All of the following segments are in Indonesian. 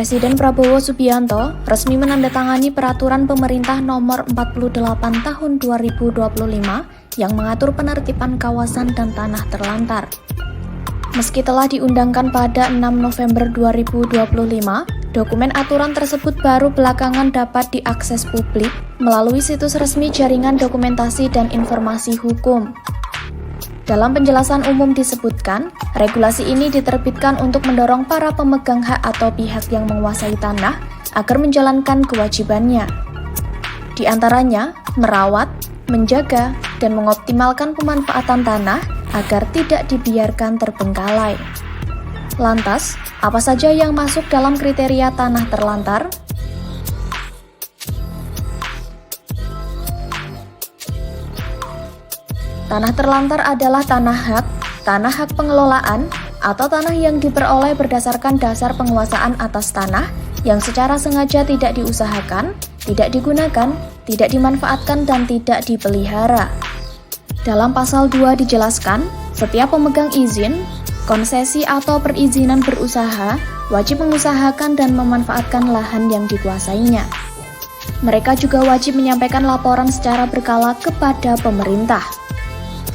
Presiden Prabowo Subianto resmi menandatangani Peraturan Pemerintah Nomor 48 Tahun 2025 yang mengatur penertiban kawasan dan tanah terlantar. Meski telah diundangkan pada 6 November 2025, dokumen aturan tersebut baru belakangan dapat diakses publik melalui situs resmi Jaringan Dokumentasi dan Informasi Hukum. Dalam penjelasan umum disebutkan, regulasi ini diterbitkan untuk mendorong para pemegang hak atau pihak yang menguasai tanah agar menjalankan kewajibannya. Di antaranya, merawat, menjaga, dan mengoptimalkan pemanfaatan tanah agar tidak dibiarkan terbengkalai. Lantas, apa saja yang masuk dalam kriteria tanah terlantar? Tanah terlantar adalah tanah hak pengelolaan, atau tanah yang diperoleh berdasarkan dasar penguasaan atas tanah yang secara sengaja tidak diusahakan, tidak digunakan, tidak dimanfaatkan, dan tidak dipelihara. Dalam pasal 2 dijelaskan, setiap pemegang izin, konsesi atau perizinan berusaha wajib mengusahakan dan memanfaatkan lahan yang dikuasainya. Mereka juga wajib menyampaikan laporan secara berkala kepada pemerintah.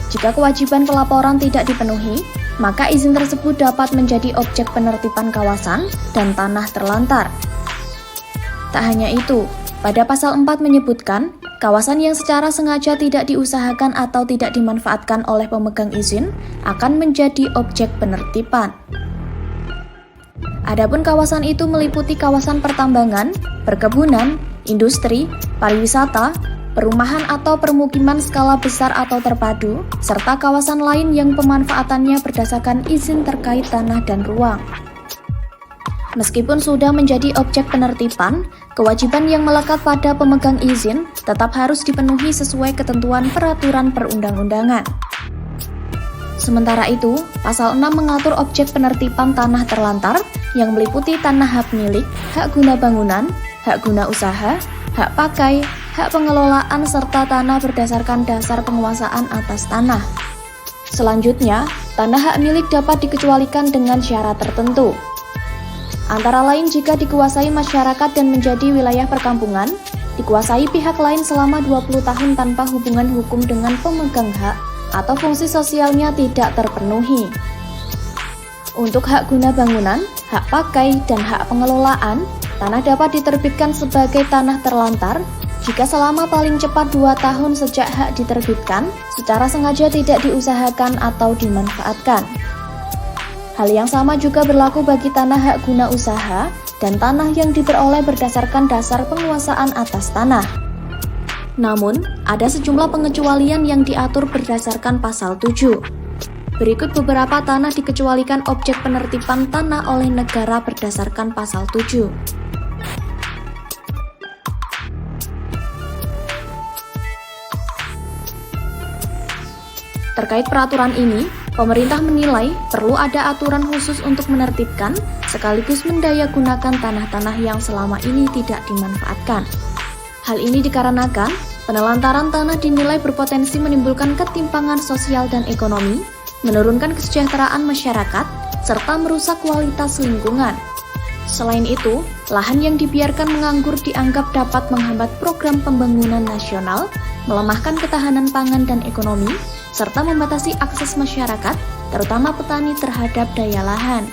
Jika kewajiban pelaporan tidak dipenuhi, maka izin tersebut dapat menjadi objek penertiban kawasan dan tanah terlantar. Tak hanya itu, pada pasal 4 menyebutkan, kawasan yang secara sengaja tidak diusahakan atau tidak dimanfaatkan oleh pemegang izin akan menjadi objek penertiban. Adapun kawasan itu meliputi kawasan pertambangan, perkebunan, industri, pariwisata, perumahan atau permukiman skala besar atau terpadu, serta kawasan lain yang pemanfaatannya berdasarkan izin terkait tanah dan ruang. Meskipun sudah menjadi objek penertiban, kewajiban yang melekat pada pemegang izin tetap harus dipenuhi sesuai ketentuan peraturan perundang-undangan. Sementara itu, Pasal 6 mengatur objek penertiban tanah terlantar yang meliputi tanah hak milik, hak guna bangunan, hak guna usaha, hak pakai, hak pengelolaan, serta tanah berdasarkan dasar penguasaan atas tanah. Selanjutnya, tanah hak milik dapat dikecualikan dengan syarat tertentu. Antara lain jika dikuasai masyarakat dan menjadi wilayah perkampungan, dikuasai pihak lain selama 20 tahun tanpa hubungan hukum dengan pemegang hak, atau fungsi sosialnya tidak terpenuhi. Untuk hak guna bangunan, hak pakai, dan hak pengelolaan, tanah dapat diterbitkan sebagai tanah terlantar jika selama paling cepat 2 tahun sejak hak diterbitkan, secara sengaja tidak diusahakan atau dimanfaatkan. Hal yang sama juga berlaku bagi tanah hak guna usaha dan tanah yang diperoleh berdasarkan dasar penguasaan atas tanah. Namun, ada sejumlah pengecualian yang diatur berdasarkan pasal 7. Berikut beberapa tanah dikecualikan objek penertiban tanah oleh negara berdasarkan pasal 7. Terkait peraturan ini, pemerintah menilai perlu ada aturan khusus untuk menertibkan sekaligus mendayagunakan tanah-tanah yang selama ini tidak dimanfaatkan. Hal ini dikarenakan penelantaran tanah dinilai berpotensi menimbulkan ketimpangan sosial dan ekonomi, menurunkan kesejahteraan masyarakat, serta merusak kualitas lingkungan. Selain itu, lahan yang dibiarkan menganggur dianggap dapat menghambat program pembangunan nasional, melemahkan ketahanan pangan dan ekonomi, serta membatasi akses masyarakat, terutama petani terhadap daya lahan.